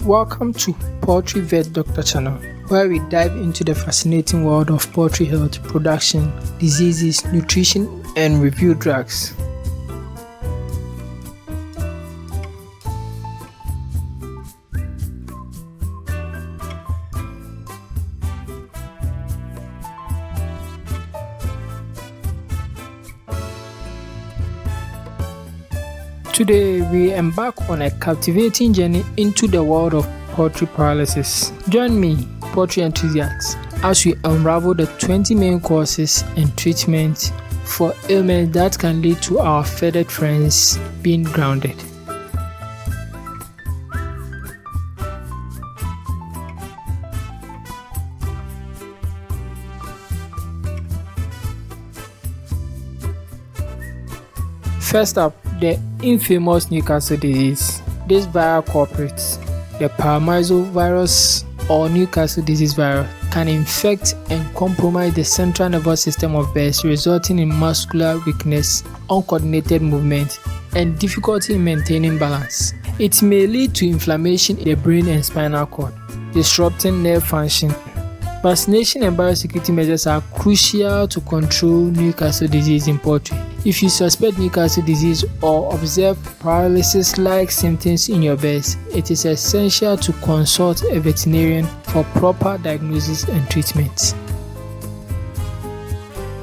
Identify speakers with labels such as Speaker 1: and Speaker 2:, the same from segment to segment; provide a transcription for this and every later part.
Speaker 1: Welcome to Poultry Vet Doctor channel, where we dive into the fascinating world of poultry health, production, diseases, nutrition, and review drugs. Today, we embark on a captivating journey into the world of poultry paralysis. Join me, poultry enthusiasts, as we unravel the 20 main causes and treatments for ailments that can lead to our feathered friends being grounded. First up, the infamous Newcastle disease. This viral culprit, the Paralysis or Newcastle disease virus, can infect and compromise the central nervous system of birds, resulting in muscular weakness, uncoordinated movement, and difficulty in maintaining balance. It may lead to inflammation in the brain and spinal cord, disrupting nerve function. Vaccination and biosecurity measures are crucial to control Newcastle disease in poultry. If you suspect Newcastle disease or observe paralysis-like symptoms in your birds, it is essential to consult a veterinarian for proper diagnosis and treatment.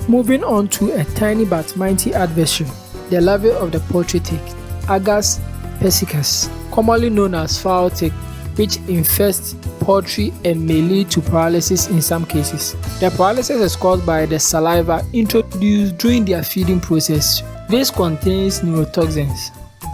Speaker 1: Moving on to a tiny but mighty adversary, the larvae of the poultry tick, Agas persicus, commonly known as fowl tick, which infests poultry and may lead to paralysis in some cases. The paralysis is caused by the saliva introduced during their feeding process. This contains neurotoxins.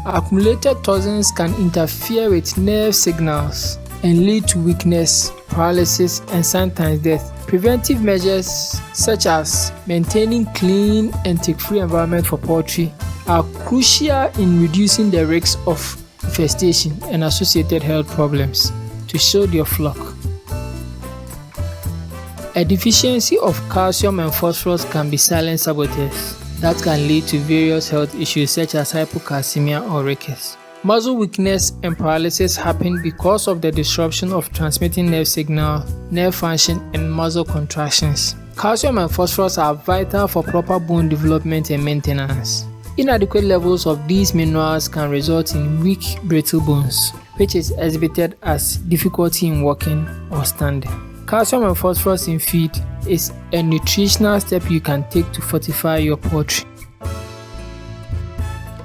Speaker 1: Accumulated toxins can interfere with nerve signals and lead to weakness, paralysis, and sometimes death. Preventive measures such as maintaining clean and tick-free environment for poultry are crucial in reducing the risk of infestation and associated health problems to shield your flock. A deficiency of calcium and phosphorus can be silent saboteurs that can lead to various health issues such as hypocalcemia or rickets. Muscle weakness and paralysis happen because of the disruption of transmitting nerve signal, nerve function, and muscle contractions. Calcium and phosphorus are vital for proper bone development and maintenance. Inadequate levels of these minerals can result in weak, brittle bones, which is exhibited as difficulty in walking or standing. Calcium and phosphorus in feed is a nutritional step you can take to fortify your poultry.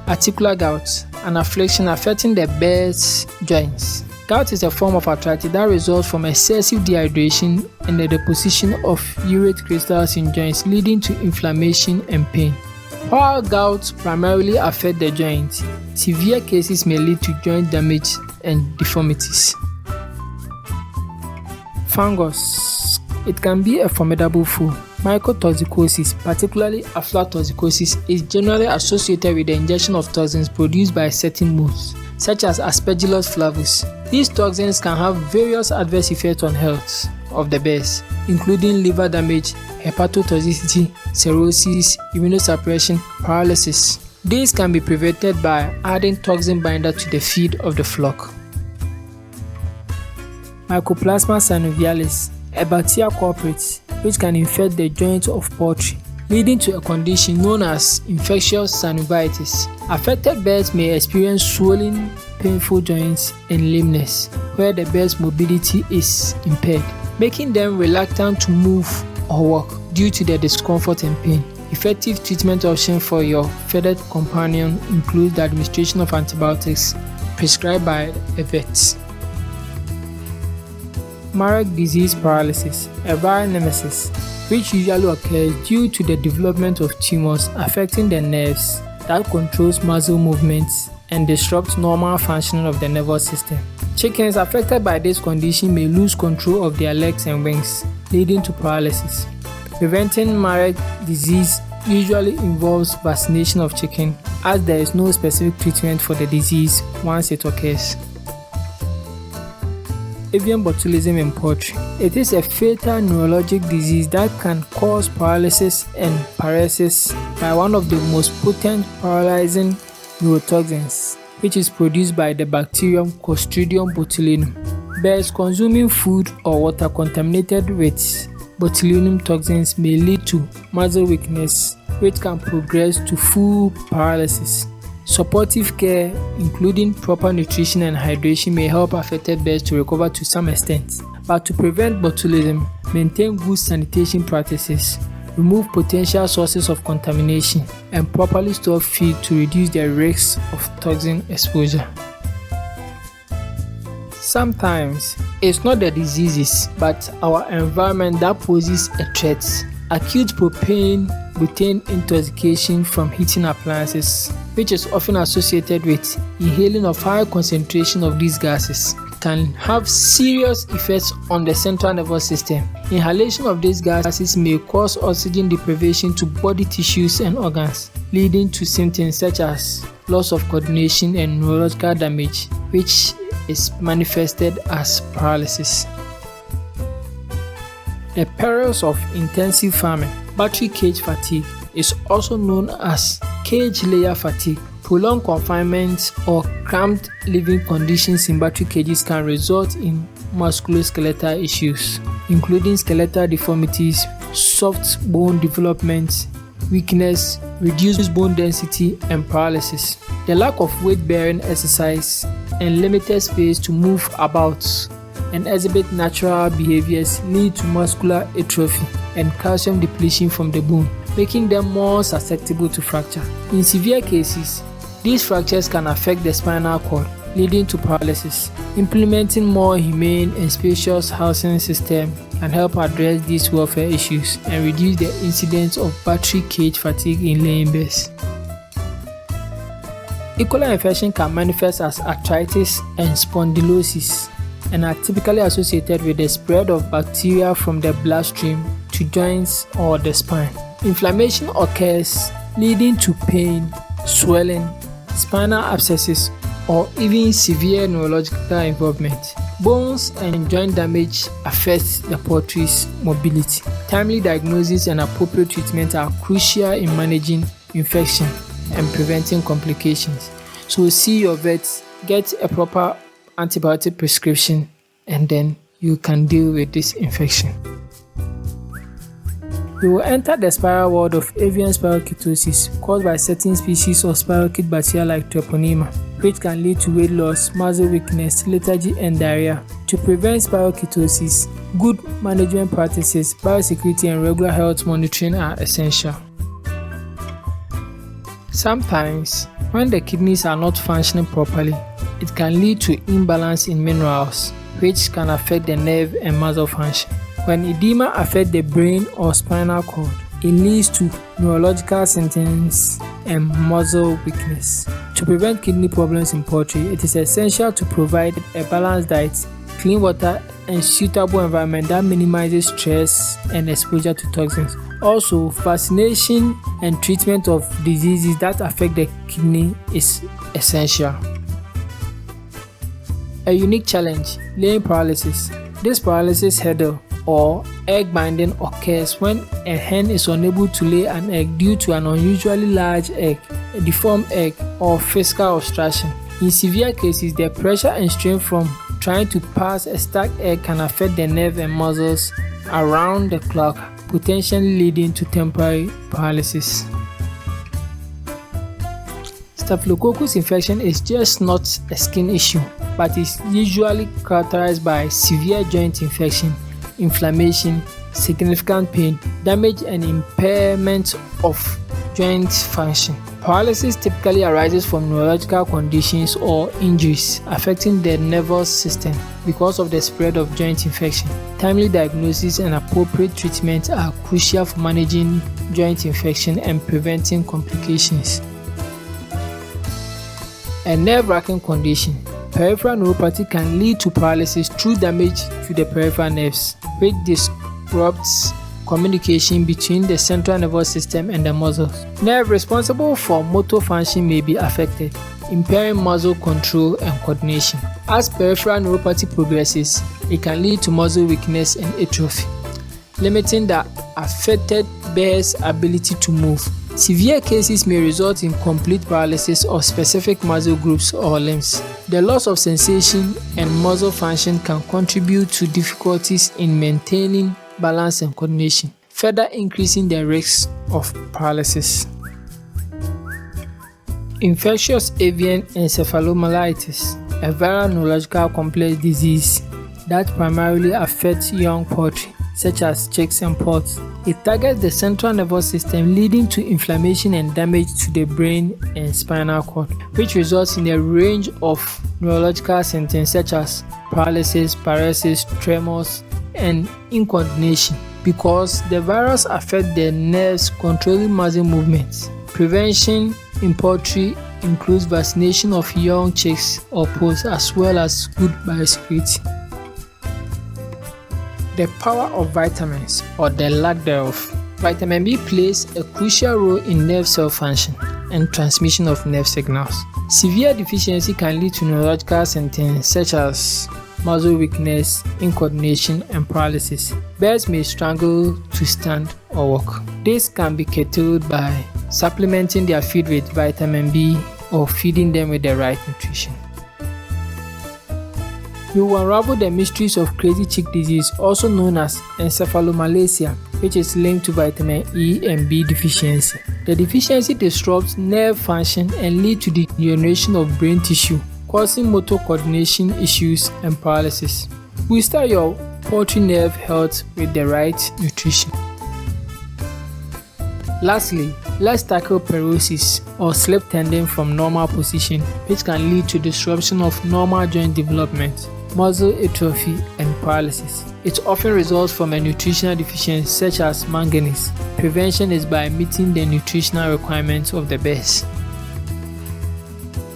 Speaker 1: Articular gout, an affliction affecting the bird's joints. Gout is a form of arthritis that results from excessive dehydration and the deposition of urate crystals in joints, leading to inflammation and pain. While gout primarily affects the joint, severe cases may lead to joint damage and deformities. Fungus. It can be a formidable foe. Mycotoxicosis, particularly aflatoxicosis, is generally associated with the ingestion of toxins produced by certain moths, such as Aspergillus flavus. These toxins can have various adverse effects on health of the birds, including liver damage, hepatotoxicity, cirrhosis, immunosuppression, paralysis. These can be prevented by adding toxin binder to the feed of the flock. Mycoplasma synovialis, a bacterial culprit which can infect the joints of poultry, leading to a condition known as infectious synovitis. Affected birds may experience swollen, painful joints and lameness, where the bird's mobility is impaired, making them reluctant to move or walk due to the discomfort and pain. Effective treatment options for your feathered companion include the administration of antibiotics prescribed by a vet. Marek disease paralysis, a viral nemesis, which usually occurs due to the development of tumors affecting the nerves that controls muscle movements and disrupts normal functioning of the nervous system. Chickens affected by this condition may lose control of their legs and wings, leading to paralysis. Preventing Marek disease usually involves vaccination of chicken, as there is no specific treatment for the disease once it occurs. Avian botulism in poultry. It is a fatal neurologic disease that can cause paralysis and paralysis by one of the most potent paralyzing neurotoxins, which is produced by the bacterium Clostridium botulinum. Bears consuming food or water contaminated with botulism toxins may lead to muscle weakness, which can progress to full paralysis. Supportive care, including proper nutrition and hydration, may help affected bears to recover to some extent. But to prevent botulism, maintain good sanitation practices, remove potential sources of contamination, and properly store feed to reduce the risk of toxin exposure. Sometimes, it's not the diseases, but our environment that poses a threat. Acute propane-butane intoxication from heating appliances, which is often associated with inhaling of high concentration of these gases, can have serious effects on the central nervous system. Inhalation of these gases may cause oxygen deprivation to body tissues and organs, leading to symptoms such as loss of coordination and neurological damage, which is manifested as paralysis. The perils of intensive farming. Battery cage fatigue is also known as cage layer fatigue. Prolonged confinement or cramped living conditions in battery cages can result in musculoskeletal issues, including skeletal deformities, soft bone development, weakness, reduced bone density, and paralysis. The lack of weight-bearing exercise and limited space to move about and exhibit natural behaviors lead to muscular atrophy and calcium depletion from the bone, making them more susceptible to fracture. In severe cases, these fractures can affect the spinal cord, leading to paralysis. Implementing more humane and spacious housing system can help address these welfare issues and reduce the incidence of battery cage fatigue in laying bears. E. coli infection can manifest as arthritis and spondylosis and are typically associated with the spread of bacteria from the bloodstream to joints or the spine. Inflammation occurs, leading to pain, swelling, spinal abscesses, or even severe neurological involvement. Bones and joint damage affect the poultry's mobility. Timely diagnosis and appropriate treatment are crucial in managing infection and preventing complications. So see your vet, get a proper antibiotic prescription, and then you can deal with this infection. You will enter the spiral world of avian spirochetosis caused by certain species of spirochete bacteria like Treponema, which can lead to weight loss, muscle weakness, lethargy, and diarrhea. To prevent spirochetosis, good management practices, biosecurity, and regular health monitoring are essential. Sometimes, when the kidneys are not functioning properly, it can lead to imbalance in minerals, which can affect the nerve and muscle function. When edema affects the brain or spinal cord, it leads to neurological symptoms and muscle weakness. To prevent kidney problems in poultry, it is essential to provide a balanced diet, clean water, and suitable environment that minimizes stress and exposure to toxins. Also, vaccination and treatment of diseases that affect the kidney is essential. A unique challenge: laying paralysis. This paralysis hurdle or egg binding occurs when a hen is unable to lay an egg due to an unusually large egg, a deformed egg, or physical obstruction. In severe cases, the pressure and strain from trying to pass a stuck egg can affect the nerve and muscles around the clock, potentially leading to temporary paralysis. Staphylococcus infection is just not a skin issue, but is usually characterized by severe joint infection, inflammation, significant pain, damage, and impairment of joint function. Paralysis typically arises from neurological conditions or injuries affecting the nervous system because of the spread of joint infection. Timely diagnosis and appropriate treatment are crucial for managing joint infection and preventing complications. A nerve-wracking condition. Peripheral neuropathy can lead to paralysis through damage to the peripheral nerves, which disrupts communication between the central nervous system and the muscles. Nerve responsible for motor function may be affected, impairing muscle control and coordination. As peripheral neuropathy progresses, it can lead to muscle weakness and atrophy, limiting the affected bear's ability to move. Severe cases may result in complete paralysis of specific muscle groups or limbs. The loss of sensation and muscle function can contribute to difficulties in maintaining balance and coordination, further increasing the risk of paralysis. Infectious avian encephalomyelitis, a viral neurological complex disease that primarily affects young poultry, such as chicks and poults. It targets the central nervous system, leading to inflammation and damage to the brain and spinal cord, which results in a range of neurological symptoms such as paralysis, tremors, and incoordination. Because the virus affects the nerves controlling muscle movements. Prevention in poultry includes vaccination of young chicks or poults as well as good biosecurity. The power of vitamins, or the lack thereof. Vitamin B plays a crucial role in nerve cell function and transmission of nerve signals. Severe deficiency can lead to neurological symptoms such as muscle weakness, incoordination, and paralysis. Birds may struggle to stand or walk. This can be curtailed by supplementing their feed with vitamin B or feeding them with the right nutrition. We will unravel the mysteries of crazy chick disease, also known as encephalomalacia, which is linked to vitamin E and B deficiency. The deficiency disrupts nerve function and leads to degeneration of brain tissue, causing motor coordination issues and paralysis. We start your poultry nerve health with the right nutrition. Lastly, let's tackle paralysis, or slip tending from normal position, which can lead to disruption of normal joint development, muscle atrophy, and paralysis. It often results from a nutritional deficiency such as manganese. Prevention is by meeting the nutritional requirements of the birds.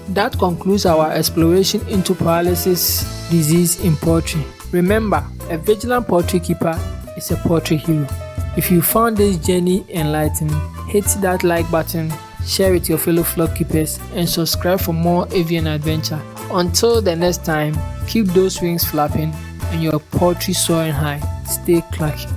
Speaker 1: That concludes our exploration into paralysis disease in poultry. Remember, a vigilant poultry keeper is a poultry hero. If you found this journey enlightening, hit that like button, share with your fellow flock keepers, and subscribe for more avian adventure. Until the next time, keep those wings flapping and your poultry soaring high. Stay clucky.